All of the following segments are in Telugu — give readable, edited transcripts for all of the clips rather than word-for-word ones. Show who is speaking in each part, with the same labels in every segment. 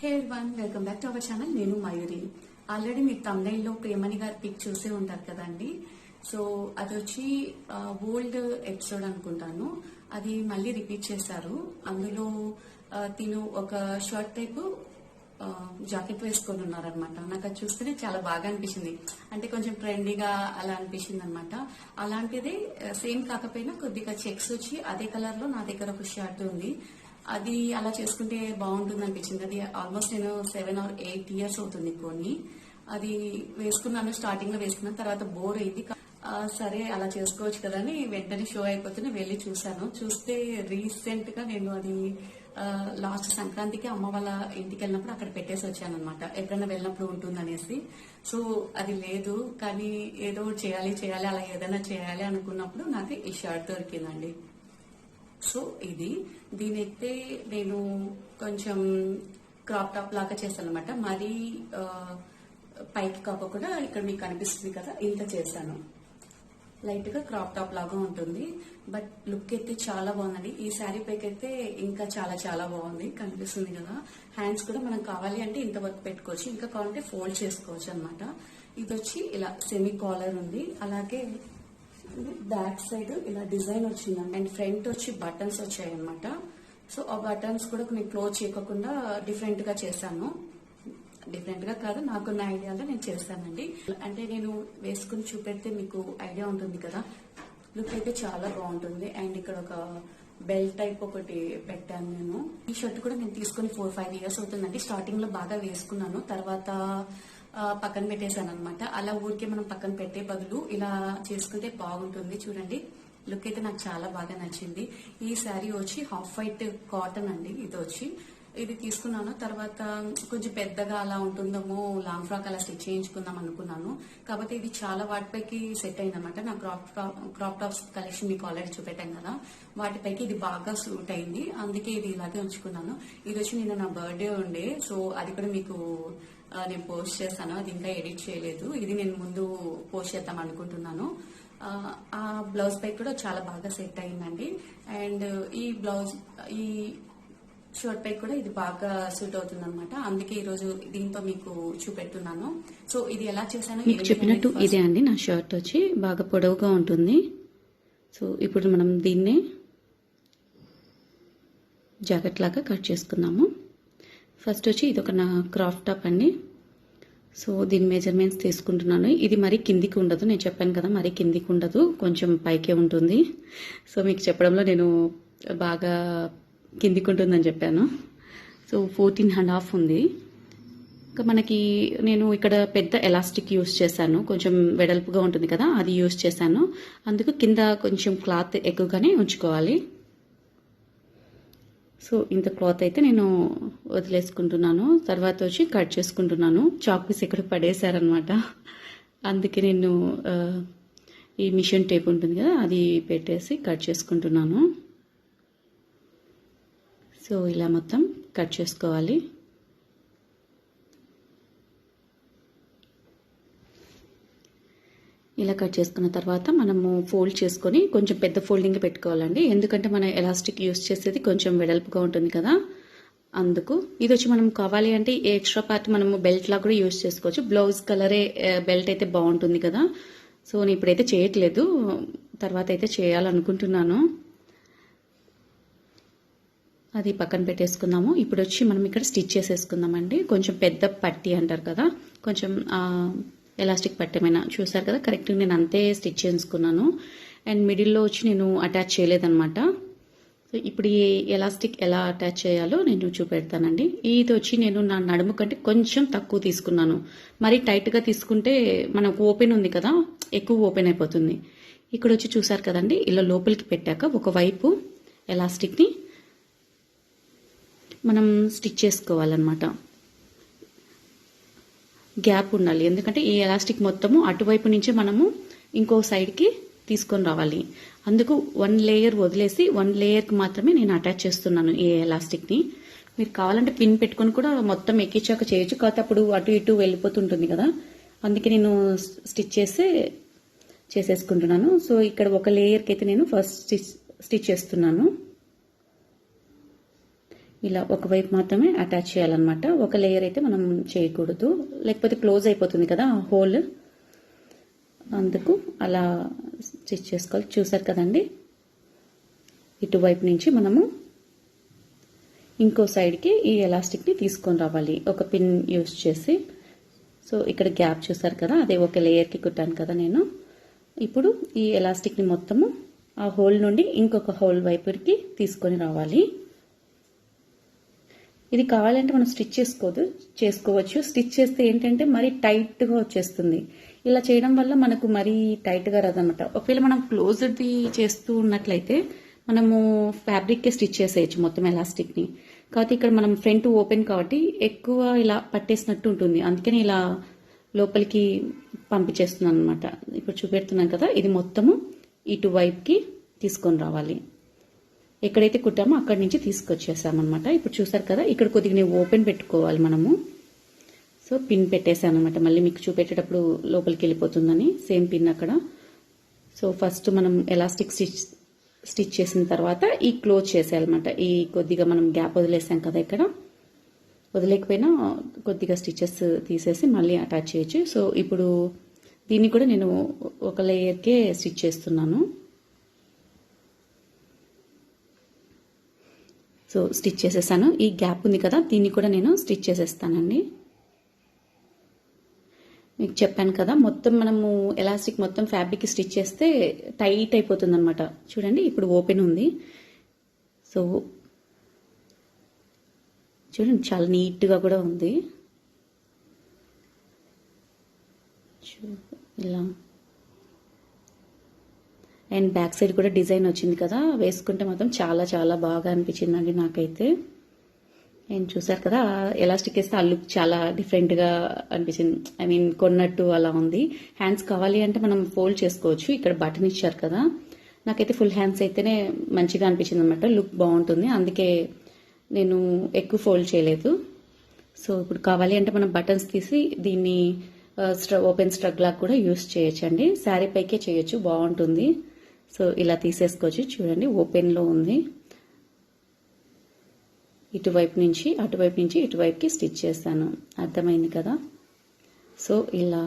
Speaker 1: Hey everyone, welcome back to our channel. నేను మయూరి. ఆల్రెడీ మీరు thumbnail లో ప్రేమణి గారి పిక్ చూసే ఉంటారు కదండి. సో అది వచ్చి ఓల్డ్ ఎపిసోడ్ అనుకుంటాను. అది మళ్ళీ రిపీట్ చేశారు. అందులో తిను ఒక షర్ట్ టైప్ జాకెట్ వేసుకొని ఉన్నారనమాట. నాకు అది చూస్తేనే చాలా బాగా అనిపించింది. అంటే కొంచెం ట్రెండీగా అలా అనిపించింది అనమాట. అలాంటిదే సేమ్ కాకపోయినా కొద్దిగా చెక్స్ వచ్చి అదే కలర్ లో నా దగ్గర ఒక షర్ట్ ఉంది. అది అలా చేసుకుంటే బాగుంటుంది అనిపించింది. అది ఆల్మోస్ట్ నేను 7 or 8 years అవుతుంది కొన్ని. అది వేసుకున్నాను, స్టార్టింగ్ లో వేసుకున్నాను, తర్వాత బోర్ అయింది. సరే అలా చేసుకోవచ్చు కదా అని వెంటనే షో అయిపోతేనే వెళ్ళి చూసాను. చూస్తే రీసెంట్ గా నేను అది లాస్ట్ సంక్రాంతికి అమ్మ వాళ్ళ ఇంటికి వెళ్ళినప్పుడు అక్కడ పెట్టేసి వచ్చాను అనమాట. ఎప్పుడైనా వెళ్ళినప్పుడు ఉంటుందనేసి. సో అది లేదు, కానీ ఏదో చేయాలి చేయాలి అలా ఏదైనా చేయాలి అనుకున్నప్పుడు నాకు ఈ షర్ట్ దొరికిందండి. సో దీనైతే నేను కొంచెం క్రాప్ టాప్ లాగా చేశాను అనమాట. మరీ పైకి కాకుండా ఇక్కడ మీకు కనిపిస్తుంది కదా, ఇంత చేశాను. లైట్ గా క్రాప్ టాప్ లాగా ఉంటుంది. బట్ లుక్ అయితే చాలా బాగుందండి. ఈ శారీ పైకి అయితే ఇంకా చాలా చాలా బాగుంది, కనిపిస్తుంది కదా. హ్యాండ్స్ కూడా మనం కావాలి అంటే ఇంత వర్క్ పెట్టుకోవచ్చు, ఇంకా కావాలంటే ఫోల్డ్ చేసుకోవచ్చు అనమాట. ఇది వచ్చి ఇలా సెమీ కాలర్ ఉంది. అలాగే బ్యాక్ సైడ్ ఇలా డిజైన్ వచ్చిందండి. అండ్ ఫ్రంట్ వచ్చి బటన్స్ వచ్చాయి అనమాట. సో ఆ బటన్స్ కూడా నేను క్లోజ్ చేయకుండా డిఫరెంట్ గా చేశాను. డిఫరెంట్ గా కాదు, నాకున్న ఐడియాలో నేను చేశానండి. అంటే నేను వేసుకుని చూపెడితే మీకు ఐడియా ఉంటుంది కదా. లుక్ అయితే చాలా బాగుంటుంది. అండ్ ఇక్కడ ఒక బెల్ట్ టైప్ ఒకటి పెట్టాను నేను. ఈ షర్ట్ కూడా నేను తీసుకుని 4-5 years అవుతుందండి. స్టార్టింగ్ లో బాగా వేసుకున్నాను, తర్వాత పక్కన పెట్టేశాను అనమాట. అలా ఊరికే మనం పక్కన పెట్టే బదులు ఇలా చేసుకుంటే బాగుంటుంది. చూడండి, లుక్ అయితే నాకు చాలా బాగా నచ్చింది. ఈ శారీ వచ్చి హాఫ్ వైట్ కాటన్ అండి. ఇది తీసుకున్నాను. తర్వాత కొంచెం పెద్దగా అలా ఉంటుందేమో, లాంగ్ ఫ్రాక్ అలా స్టిచ్ చేయించుకుందాం అనుకున్నాను. కాబట్టి ఇది చాలా వాటిపైకి సెట్ అయిందనమాట. నా క్రాప్ టాప్స్ కలెక్షన్ మీకు ఆల్రెడీ చూపెట్టాను కదా, వాటిపైకి ఇది బాగా సూట్ అయింది. అందుకే ఇది ఇలాగే ఉంచుకున్నాను. ఇది వచ్చి నిన్న నా బర్త్డే ఉండే, సో అది కూడా మీకు నేను పోస్ట్ చేస్తాను. అది ఇంకా ఎడిట్ చేయలేదు. ఇది నేను ముందు పోస్ట్ చేద్దాం అనుకుంటున్నాను. ఆ బ్లౌజ్ పైకి కూడా చాలా బాగా సెట్ అయిందండి. అండ్ ఈ షర్ట్ పై కూడా ఇది బాగా సూట్ అవుతుంది అనమాట. అందుకే ఈ రోజు దీంతో మీకు చూపెడుతున్నాను. సో ఇది ఎలా చేశానో
Speaker 2: మీకు చెప్పినట్టు ఇదే అండి. నా షర్ట్ వచ్చి బాగా పొడవుగా ఉంటుంది. సో ఇప్పుడు మనం దీన్నే జాకెట్ లాగా కట్ చేసుకుందాము. ఫస్ట్ వచ్చి ఇది ఒక నా క్రాఫ్ టాప్ అండి. సో దీని మెజర్మెంట్స్ తీసుకుంటున్నాను. ఇది మరీ కిందికి ఉండదు, నేను చెప్పాను కదా, మరీ కిందికి ఉండదు, కొంచెం పైకే ఉంటుంది. సో మీకు చెప్పడంలో నేను బాగా కిందికి ఉంటుందని చెప్పాను. సో 14.5 ఉంది. ఇంకా నేను ఇక్కడ పెద్ద ఎలాస్టిక్ యూస్ చేశాను, కొంచెం వెడల్పుగా ఉంటుంది కదా, అది యూస్ చేశాను. అందుకు కింద కొంచెం క్లాత్ ఎక్కువగానే ఉంచుకోవాలి. సో ఇంత క్లాత్ అయితే నేను వదిలేసుకుంటున్నాను. తర్వాత వచ్చి కట్ చేసుకుంటున్నాను. చాక్ పీస్ ఎక్కడ పడేశారనమాట. అందుకే నేను ఈ మిషన్ టేప్ ఉంటుంది కదా, అది పెట్టేసి కట్ చేసుకుంటున్నాను. సో ఇలా మొత్తం కట్ చేసుకోవాలి. ఇలా కట్ చేసుకున్న తర్వాత మనము ఫోల్డ్ చేసుకొని కొంచెం పెద్ద ఫోల్డింగ్ పెట్టుకోవాలండి. ఎందుకంటే మన ఎలాస్టిక్ యూస్ చేసేది కొంచెం వెడల్పుగా ఉంటుంది కదా, అందుకు. ఇది వచ్చి మనం కావాలి అంటే ఈ ఎక్స్ట్రా పార్ట్ మనము బెల్ట్ లా కూడా యూస్ చేసుకోవచ్చు. బ్లౌజ్ కలరే బెల్ట్ అయితే బాగుంటుంది కదా. సో నేను ఇప్పుడైతే చేయట్లేదు, తర్వాత అయితే చేయాలనుకుంటున్నాను. అది పక్కన పెట్టేసుకుందాము. ఇప్పుడు వచ్చి మనం ఇక్కడ స్టిచ్ చేసేసుకుందామండి. కొంచెం పెద్ద పట్టి అంటారు కదా, కొంచెం ఎలాస్టిక్ పట్టేమైనా చూసారు కదా, కరెక్ట్గా నేను అంతే స్టిచ్ చేసుకున్నాను. అండ్ మిడిల్లో వచ్చి నేను అటాచ్ చేయలేదన్నమాట. సో ఇప్పుడు ఈ ఎలాస్టిక్ ఎలా అటాచ్ చేయాలో నేను చూపెడతానండి. ఇది వచ్చి నేను నా నడుము కంటే కొంచెం తక్కువ తీసుకున్నాను. మరి టైట్గా తీసుకుంటే మనకు ఓపెన్ ఉంది కదా, ఎక్కువ ఓపెన్ అయిపోతుంది. ఇక్కడ వచ్చి చూసారు కదండి, ఇలా లోపలికి పెట్టాక ఒకవైపు ఎలాస్టిక్ని మనం స్టిచ్ చేసుకోవాలన్నమాట. గ్యాప్ ఉండాలి, ఎందుకంటే ఈ ఎలాస్టిక్ మొత్తము అటువైపు నుంచి మనము ఇంకో సైడ్కి తీసుకొని రావాలి. అందుకు 1 లేయర్ వదిలేసి 1 లేయర్కి మాత్రమే నేను అటాచ్ చేస్తున్నాను ఈ ఎలాస్టిక్ని. మీరు కావాలంటే పిన్ పెట్టుకొని కూడా మొత్తం ఎక్కించాక చేయొచ్చు, కాకపోతే అప్పుడు అటు ఇటు వెళ్ళిపోతుంటుంది కదా, అందుకే నేను స్టిచ్ చేసేసుకుంటున్నాను. సో ఇక్కడ ఒక లేయర్కి అయితే నేను ఫస్ట్ స్టిచ్ చేస్తున్నాను. ఇలా ఒకవైపు మాత్రమే అటాచ్ చేయాలన్నమాట. ఒక లేయర్ అయితే మనం చేయకూడదు, లేకపోతే క్లోజ్ అయిపోతుంది కదా హోల్, అందుకు అలా స్టిచ్ చేసుకోవాలి. చూసారు కదండి, ఇటువైపు నుంచి మనము ఇంకో సైడ్కి ఈ ఎలాస్టిక్ని తీసుకొని రావాలి ఒక పిన్ యూస్ చేసి. సో ఇక్కడ గ్యాప్ చూసారు కదా, అదే ఒక లేయర్కి కుట్టాను కదా నేను. ఇప్పుడు ఈ ఎలాస్టిక్ని మొత్తము ఆ హోల్ నుండి ఇంకొక హోల్ వైపుకి తీసుకొని రావాలి. ఇది కావాలంటే మనం స్టిచ్ చేసుకోవచ్చు. స్టిచ్ చేస్తే ఏంటంటే మరీ టైట్గా వచ్చేస్తుంది. ఇలా చేయడం వల్ల మనకు మరీ టైట్గా రాదనమాట. ఒకవేళ మనం క్లోజ్డ్ది చేస్తూ ఉన్నట్లయితే మనము ఫ్యాబ్రిక్కే స్టిచ్ చేసేయచ్చు మొత్తం ఎలాస్టిక్ని. కాబట్టి ఇక్కడ మనం ఫ్రంట్ ఓపెన్ కాబట్టి ఎక్కువ ఇలా పట్టేసినట్టు ఉంటుంది, అందుకని ఇలా లోపలికి పంపించేస్తున్నాను అనమాట. ఇప్పుడు చూపెడుతున్నాను కదా, ఇది మొత్తము ఇటువైపుకి తీసుకొని రావాలి. ఎక్కడైతే కుట్టామో అక్కడి నుంచి తీసుకొచ్చేసామన్నమాట. ఇప్పుడు చూసారు కదా, ఇక్కడ కొద్దిగా ఓపెన్ పెట్టుకోవాలి మనము. సో పిన్ పెట్టేసాను అనమాట, మళ్ళీ మీకు చూపెట్టేటప్పుడు లోపలికి వెళ్ళిపోతుందని. సేమ్ పిన్ అక్కడ. సో ఫస్ట్ మనం ఎలాస్టిక్ స్టిచ్ చేసిన తర్వాత ఈ క్లోజ్ చేసేయాలన్నమాట. ఈ కొద్దిగా మనం గ్యాప్ వదిలేసాం కదా, ఇక్కడ వదిలేకపోయినా కొద్దిగా స్టిచెస్ తీసేసి మళ్ళీ అటాచ్ చేయొచ్చు. సో ఇప్పుడు దీన్ని కూడా నేను ఒక లేయర్కే స్టిచ్ చేస్తున్నాను. సో స్టిచ్ చేసేసాను. ఈ గ్యాప్ ఉంది కదా, దీన్ని కూడా నేను స్టిచ్ చేసేస్తానండి. మీకు చెప్పాను కదా, మొత్తం మనము ఎలాస్టిక్ మొత్తం ఫ్యాబ్రిక్ స్టిచ్ చేస్తే టైట్ అయిపోతుంది అనమాట. చూడండి ఇప్పుడు ఓపెన్ ఉంది. సో చూడండి చాలా నీట్గా కూడా ఉంది. ఇలా అండ్ బ్యాక్ సైడ్ కూడా డిజైన్ వచ్చింది కదా, వేసుకుంటే మాత్రం చాలా చాలా బాగా అనిపించిందండి నాకైతే. అండ్ చూసారు కదా, ఎలాస్టిక్ వేస్తే ఆ లుక్ చాలా డిఫరెంట్గా అనిపించింది. ఐ మీన్ కొన్నట్టు అలా ఉంది. హ్యాండ్స్ కావాలి అంటే మనం ఫోల్డ్ చేసుకోవచ్చు. ఇక్కడ బటన్ ఇచ్చారు కదా, నాకైతే ఫుల్ హ్యాండ్స్ అయితేనే మంచిగా అనిపించింది అనమాట, లుక్ బాగుంటుంది. అందుకే నేను ఎక్కువ ఫోల్డ్ చేయలేదు. సో ఇప్పుడు కావాలి అంటే మనం బటన్స్ తీసి దీన్ని ఓపెన్ స్ట్రగ్ లాగా కూడా యూస్ చేయొచ్చండి. శారీ పైకే చేయొచ్చు, బాగుంటుంది. సో ఇలా తీసేసుకోవచ్చు. చూడండి ఓపెన్లో ఉంది. ఇటువైపు నుంచి అటువైపు నుంచి ఇటువైపుకి స్టిచ్ చేస్తాను, అర్థమైంది కదా. సో ఇలా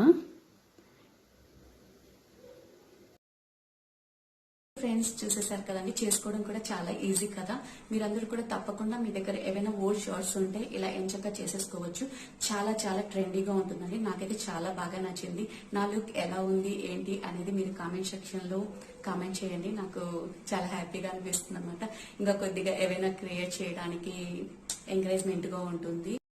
Speaker 1: ఫ్రెండ్స్ చూసేసారు కదండి, చేసుకోవడం కూడా చాలా ఈజీ కదా. మీరందరూ కూడా తప్పకుండా మీ దగ్గర ఏవైనా ఓల్డ్ షార్ట్స్ ఉంటే ఇలా ఎంచక్కా చేసేసుకోవచ్చు. చాలా చాలా ట్రెండీగా ఉంటుందండి. నాకైతే చాలా బాగా నచ్చింది. నా లుక్ ఎలా ఉంది ఏంటి అనేది మీరు కామెంట్ సెక్షన్ లో కామెంట్ చేయండి. నాకు చాలా హ్యాపీగా అనిపిస్తుంది అనమాట. ఇంకా కొద్దిగా ఏవైనా క్రియేట్ చేయడానికి ఎంకరేజ్మెంట్ గా ఉంటుంది.